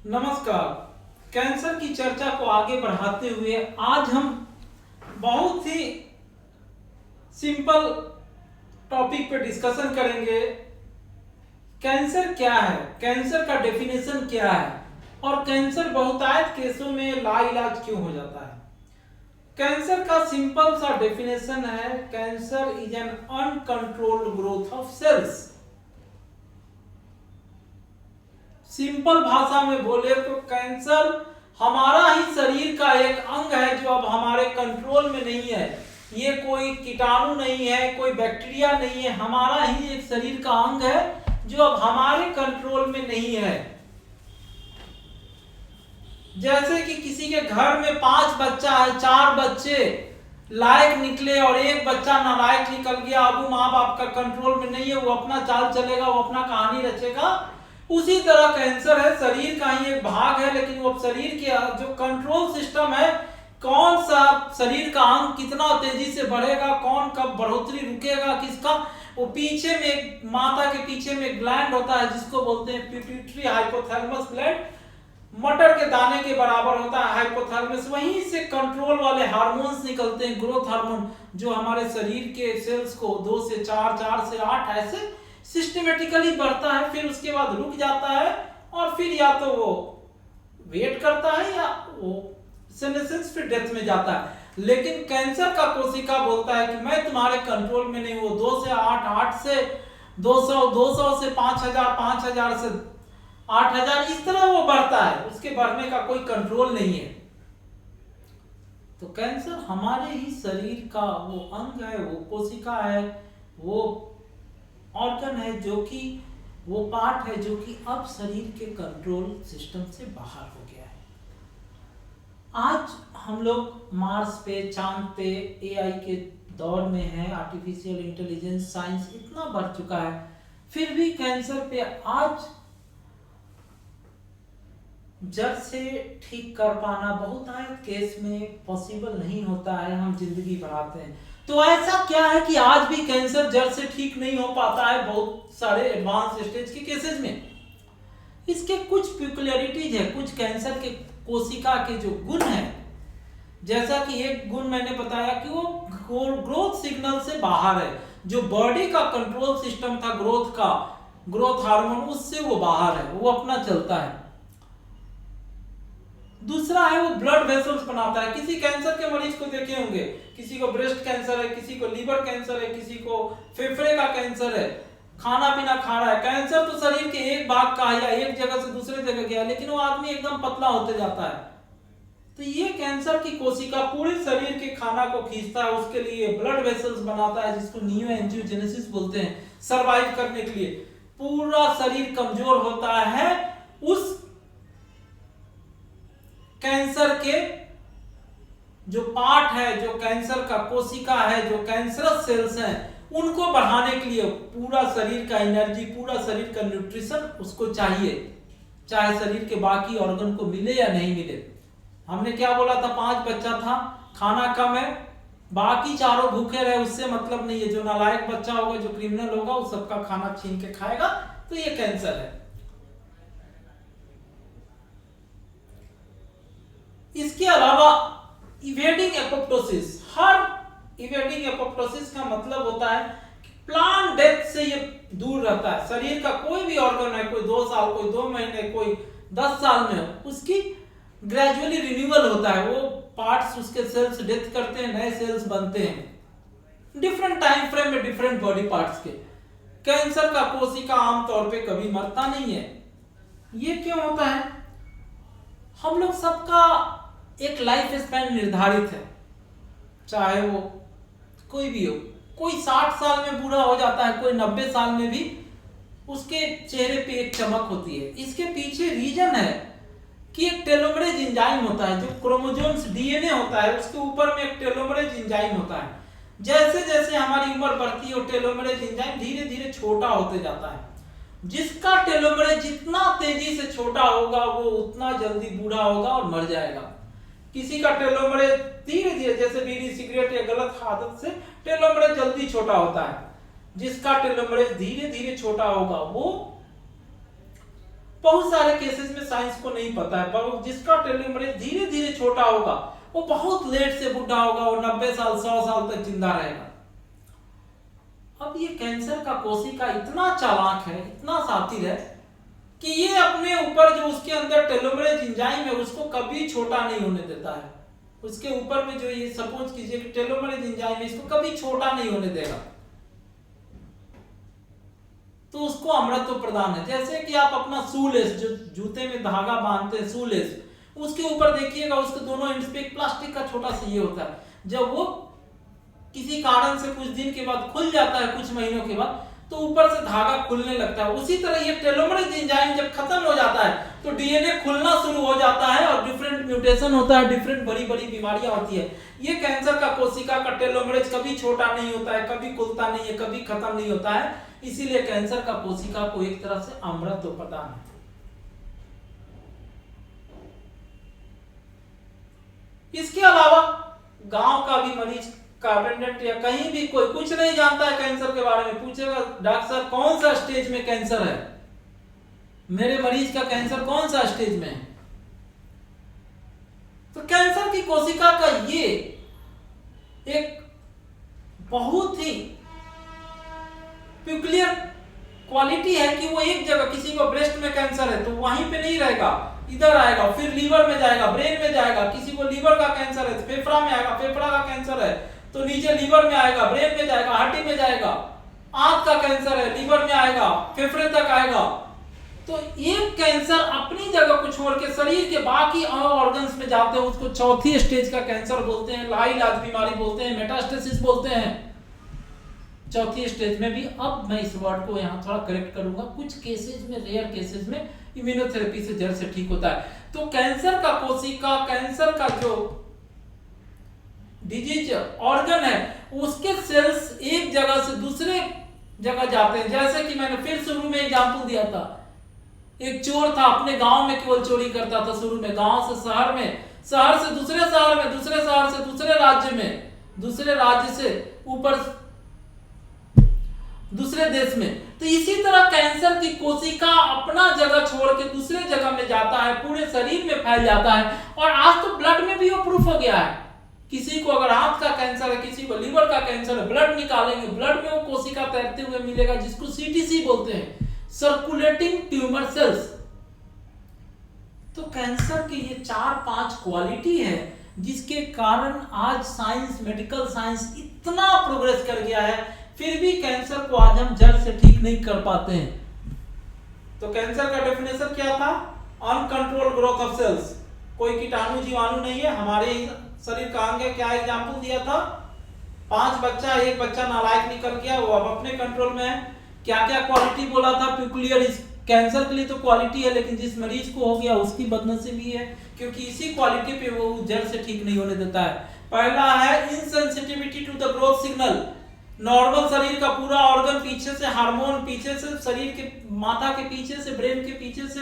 नमस्कार। कैंसर की चर्चा को आगे बढ़ाते हुए आज हम बहुत ही सिंपल टॉपिक पर डिस्कशन करेंगे। कैंसर क्या है, कैंसर का डेफिनेशन क्या है और कैंसर बहुतायत केसों में लाइलाज क्यों हो जाता है। कैंसर का सिंपल सा डेफिनेशन है, cancer is an uncontrolled growth of cells. Simple भाषा में बोले तो कैंसर हमारा ही शरीर का एक अंग है जो अब हमारे कंट्रोल में नहीं है। ये कोई कीटाणु नहीं है, कोई बैक्टीरिया नहीं है, हमारा ही एक शरीर का अंग है जो अब हमारे कंट्रोल में नहीं है। जैसे कि किसी के घर में 5 बच्चा है, 4 बच्चे लायक निकले और एक बच्चा नालायक निकल गया। अब माँ बाप का कंट्रोल में नहीं है, वो अपना चाल चलेगा, वो अपना कहानी रचेगा। उसी तरह कैंसर है, शरीर का ही एक भाग है, लेकिन वो शरीर के जो कंट्रोल सिस्टम है, कौन सा शरीर का अंग कितना तेजी से बढ़ेगा, कौन कब बढ़ोतरी रुकेगा किसका, वो पीछे में माता के पीछे में ग्लैंड होता है जिसको बोलते हैं पिट्यूटरी हाइपोथैलेमस ग्लैंड। मटर के दाने के बराबर होता है हाइपोथैलेमस। वहीं से कंट्रोल वाले हार्मोन्स निकलते हैं, ग्रोथ हार्मोन, जो हमारे शरीर के सेल्स को 2 से 4, 4 से 8 ऐसे सिस्टमेटिकली बढ़ता है, फिर उसके बाद रुक जाता है और फिर या तो वो वेट करता है या वो सेनेसेंस फिर डेथ में जाता है। लेकिन कैंसर का कोशिका बोलता है कि मैं तुम्हारे कंट्रोल में नहीं। वो 2 से 8, 8 से 200, 200 से 5000, 5000 से 8000, इस तरह वो बढ़ता है, उसके बढ़ने का कोई कंट्रोल नहीं है। तो कैंसर हमारे ही शरीर का वो अंग है, वो कोशिका है, वो ऑर्गन है, जो कि वो पार्ट है जो कि अब शरीर के कंट्रोल सिस्टम से बाहर हो गया है। आज हम लोग मार्स पे, चांद पे, एआई के दौर में है, आर्टिफिशियल इंटेलिजेंस, साइंस इतना बढ़ चुका है, फिर भी कैंसर पे आज जड़ से ठीक कर पाना बहुतायत केस में पॉसिबल नहीं होता है। हम जिंदगी बढ़ाते हैं तो ऐसा क्या है कि आज भी कैंसर जड़ से ठीक नहीं हो पाता है बहुत सारे एडवांस स्टेज के केसेस में। इसके कुछ पिकुलरिटीज है, कुछ कैंसर के कोशिका के जो गुण है। जैसा कि एक गुण मैंने बताया कि वो ग्रोथ सिग्नल से बाहर है, जो बॉडी का कंट्रोल सिस्टम था ग्रोथ का, ग्रोथ हार्मोन, उससे वो बाहर है, वो अपना चलता है। दूसरा है वो ब्लड वेसल्स बनाता है। किसी कैंसर के मरीज को देखे होंगे, किसी को ब्रेस्ट कैंसर है, किसी को लीवर कैंसर है, किसी को फेफड़े का कैंसर है, खाना पीना खा रहा है। कैंसर तो शरीर के एक भाग का है या एक जगह से दूसरे जगह गया, लेकिन वो आदमी एकदम पतला होते जाता है। तो ये कैंसर की कोशिका पूरे शरीर के खाना को खींचता है, उसके लिए ब्लड वेसल्स बनाता है जिसको नियो एंजियोजेनेसिस बोलते हैं, सरवाइव करने के लिए। पूरा शरीर कमजोर होता है उस कैंसर के जो पार्ट है, जो कैंसर का कोशिका है, जो कैंसरस सेल्स हैं, उनको बढ़ाने के लिए पूरा शरीर का एनर्जी, पूरा शरीर का न्यूट्रिशन उसको चाहिए, चाहे शरीर के बाकी ऑर्गन को मिले या नहीं मिले। हमने क्या बोला था, 5 बच्चा था, खाना कम है, बाकी चारों भूखे रहे, उससे मतलब नहीं है। जो नालायक बच्चा होगा, जो क्रिमिनल होगा, वो सबका खाना छीन के खाएगा, तो ये कैंसर है। इसके अलावा इवेडिंग एपोप्टोसिस, हर इवेडिंग एपोप्टोसिस का मतलब होता है कि प्लान डेथ से ये दूर रहता है। शरीर का कोई भी ऑर्गन है, कोई 2 साल, कोई 2 महीने, कोई 10 साल में, उसकी ग्रेजुअली रिन्यूअल होता है। वो पार्ट्स, उसके सेल्स डेथ करते हैं, नए सेल्स बनते हैं डिफरेंट टाइम फ्रेम में, डिफरेंट बॉडी पार्ट्स के। कैंसर का कोशिका आमतौर पे कभी मरता नहीं है। ये क्यों होता है? हम लोग सबका एक लाइफ स्पैन निर्धारित है, चाहे वो कोई भी हो। कोई 60 साल में बूढ़ा हो जाता है, कोई 90 साल में भी उसके चेहरे पे एक चमक होती है। इसके पीछे रीजन है कि एक टेलोमरेज एंजाइम होता है, जो क्रोमोसोम्स डीएनए होता है, उसके ऊपर में एक टेलोमरेज एंजाइम होता है। जैसे जैसे हमारी उम्र बढ़ती है, वो टेलोमरेज एंजाइम धीरे धीरे छोटा होते जाता है। जिसका टेलोमरेज जितना तेजी से छोटा होगा, वो उतना जल्दी बूढ़ा होगा और मर जाएगा। किसी का टेलोमरेज धीरे धीरे, जैसे बीड़ी, सिगरेट या गलत आदत से टेलोमरेज जल्दी छोटा होता है। जिसका टेलोमरेज धीरे धीरे छोटा होगा, वो बहुत सारे केसेस में साइंस को नहीं पता है, पर जिसका टेलोमरेज धीरे धीरे छोटा होगा वो बहुत लेट से बुढ़ा होगा, वो 90 साल 100 साल तक जिंदा रहेगा। अब ये कैंसर का कोशिका इतना चालाक है, इतना शातिर है कि ये अपने ऊपर जो उसके अंदर टेलोमरेज एंजाइम है उसको कभी छोटा नहीं होने देता है। उसके ऊपर में जो ये सपोज कीजिए कि टेलोमरेज एंजाइम है, इसको कभी छोटा नहीं होने देगा, तो उसको अमृतत्व प्रदान है। जैसे कि आप अपना शूलेस, जो जूते में धागा बांधते हैं शूलेस, उसके ऊपर देखिएगा उसके दोनों एंड्स पे एक प्लास्टिक का छोटा सा ये होता है। जब वो किसी कारण से कुछ दिन के बाद खुल जाता है, कुछ महीनों के बाद, तो ऊपर से धागा खुलने लगता है। उसी तरह ये टेलोमरेज एंजाइम जब खत्म हो जाता है तो डीएनए खुलना शुरू हो जाता है और डिफरेंट म्यूटेशन होता है, डिफरेंट बड़ी बड़ी बीमारियां होती है। ये कैंसर का कोशिका का टेलोमरेज कभी छोटा नहीं होता है, कभी खुलता नहीं है, कभी खत्म नहीं होता है। इसीलिए कैंसर का कोशिका को एक तरह से अमृतत्व प्रदान है। इसके अलावा गांव का भी मरीज कार्बेंडेंट या कहीं भी कोई कुछ नहीं जानता है कैंसर के बारे में, पूछेगा डॉक्टर साहब कौन सा स्टेज में कैंसर है, मेरे मरीज का कैंसर कौन सा स्टेज में है। तो कैंसर की कोशिका का ये एक बहुत ही प्यूक्लियर क्वालिटी है कि वो एक जगह, किसी को ब्रेस्ट में कैंसर है तो वहीं पे नहीं रहेगा, इधर आएगा, फिर लीवर में जाएगा, ब्रेन में जाएगा। किसी को लीवर का कैंसर है तो फेफड़ा में आएगा, फेफड़ा का कैंसर है तो नीचे लीवर में आएगा, ब्रेन में जाएगा, हड्डी में जाएगा। आंत का कैंसर है, लीवर में आएगा, फेफड़े तक आएगा। तो एक कैंसर अपनी जगह को छोड़ के शरीर के बाकी ऑर्गन्स में जाते हैं, उसको चौथी स्टेज का कैंसर बोलते हैं, लाइलाज बीमारी बोलते हैं, मेटास्टेसिस बोलते हैं। चौथी स्टेज में भी, अब मैं इस वर्ड को यहाँ थोड़ा करेक्ट करूंगा, कुछ केसेस में, रेयर केसेस में इम्यूनोथेरेपी से जड़ से ठीक होता है। तो कैंसर का कोशिका, कैंसर का जो डिजीज ऑर्गन है, उसके सेल्स एक जगह से दूसरे जगह जाते हैं। जैसे कि मैंने फिर शुरू में एग्जांपल दिया था, एक चोर था, अपने गांव में केवल चोरी करता था शुरू में, गांव से शहर में, शहर से दूसरे शहर में, दूसरे शहर से दूसरे राज्य में, दूसरे राज्य से ऊपर दूसरे देश में। तो इसी तरह कैंसर की कोशिका अपना जगह छोड़ के दूसरे जगह में जाता है, पूरे शरीर में फैल जाता है। और आज तो ब्लड में भी वो प्रूफ हो गया है, किसी को अगर आंत का कैंसर है, किसी को लीवर का कैंसर है, ब्लड निकालेंगे, ब्लड में वो कोशिका तैरते हुए मिलेगा, जिसको सीटीसी बोलते हैं, सर्कुलेटिंग ट्यूमर सेल्स। तो कैंसर की ये 4-5 क्वालिटी है जिसके कारण आज साइंस, मेडिकल साइंस इतना प्रोग्रेस कर गया है, फिर भी कैंसर को आज हम जड़ से ठीक नहीं कर पाते हैं। तो कैंसर का डेफिनेशन क्या था? Uncontrol growth of cells. कोई कीटाणु जीवाणु नहीं है, हमारे शरीर का अंग है। क्या एग्जांपल दिया था? 5 बच्चा, एक बच्चा नालायक निकल गया, वो अब अपने कंट्रोल में है। क्या क्या क्वालिटी बोला था? प्यूक्लियर। इस कैंसर के लिए तो क्वालिटी है, लेकिन जिस मरीज को हो गया उसकी बदनसीबी है, क्योंकि इसी क्वालिटी पे वो जड़ से ठीक नहीं होने देता है। पहला है insensitivity to the growth signal. Normal शरीर का पूरा ऑर्गन, पीछे से हार्मोन, पीछे से शरीर के माथा के पीछे से, ब्रेन के पीछे से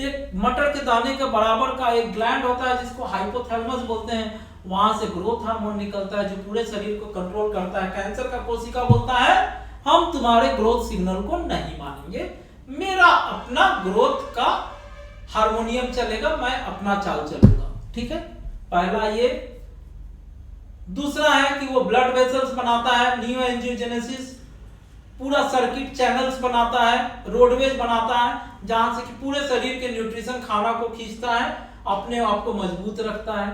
एक मटर के दाने के बराबर का एक ग्लैंड होता है जिसको हाइपोथैलेमस बोलते हैं, वहां से ग्रोथ हार्मोन निकलता है जो पूरे शरीर को कंट्रोल करता है। कैंसर का कोशिका बोलता है हम तुम्हारे ग्रोथ सिग्नल को नहीं मानेंगे, मेरा अपना ग्रोथ का हार्मोनियम चलेगा, मैं अपना चाल चलूंगा। ठीक है, पहला ये। दूसरा है कि वो ब्लड वेसल्स बनाता है, न्यू एंजियोजेनेसिस, पूरा सर्किट चैनल्स बनाता है, रोडवेज बनाता है, जहां से कि पूरे शरीर के न्यूट्रिशन खाना को खींचता है, अपने आप को मजबूत रखता है।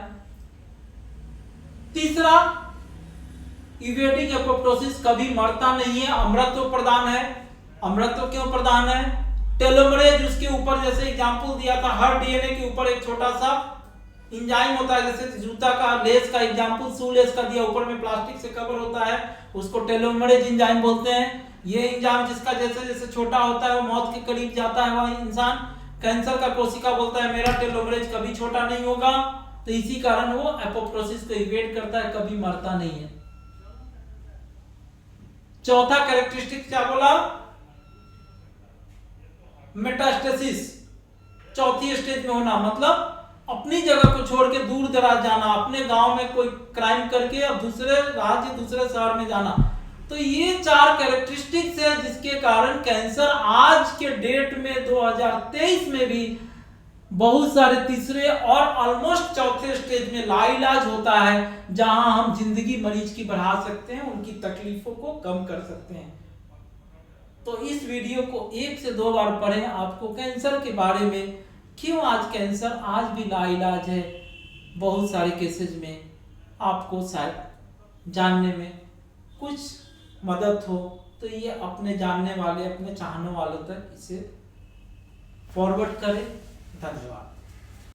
तीसरा, इवेडिंग एपोप्टोसिस, कभी मरता नहीं है, अमृतत्व प्रदान है। अमृतत्व क्यों प्रदान है? टेलोमरेज उसके ऊपर, जैसे एग्जांपल दिया था, हर डीएनए के ऊपर एक छोटा सा इंजाइम होता है, जैसे जूता का लेस का एग्जांपल शू लेस का दिया, ऊपर में प्लास्टिक से कवर होता है, उसको टेलोमरेज एंजाइम बोलते हैं। ये एंजाइम जिसका जैसे जैसे छोटा होता है वो मौत के करीब जाता है वह इंसान। कैंसर का कोशिका बोलता है मेरा टेलोमरेज कभी छोटा नहीं होगा, तो इसी कारण वो एपोप्टोसिस को इवेड करता है, कभी मरता नहीं है। चौथा कैरेक्टरिस्टिक क्या बोला? मेटास्टेसिस, चौथी स्टेज में होना, मतलब अपनी जगह को छोड़ के दूर दराज जाना, अपने गांव में कोई क्राइम करके अब दूसरे राज्य, दूसरे शहर में जाना। तो ये 4 कैरेक्टरिस्टिक्स है जिसके कारण कैंसर आज के डेट में 2023 में भी बहुत सारे तीसरे और ऑलमोस्ट चौथे स्टेज में लाइलाज होता है, जहां हम जिंदगी मरीज की बढ़ा सकते हैं, उनकी तकलीफों को कम कर सकते हैं। तो इस वीडियो को 1 से 2 बार पढ़ें, आपको कैंसर के बारे में, क्यों आज कैंसर आज भी लाइलाज है बहुत सारे केसेस में, आपको शायद जानने में कुछ मदद हो। तो ये अपने जानने वाले, अपने चाहने वालों तक इसे फॉरवर्ड करें। धन्यवाद।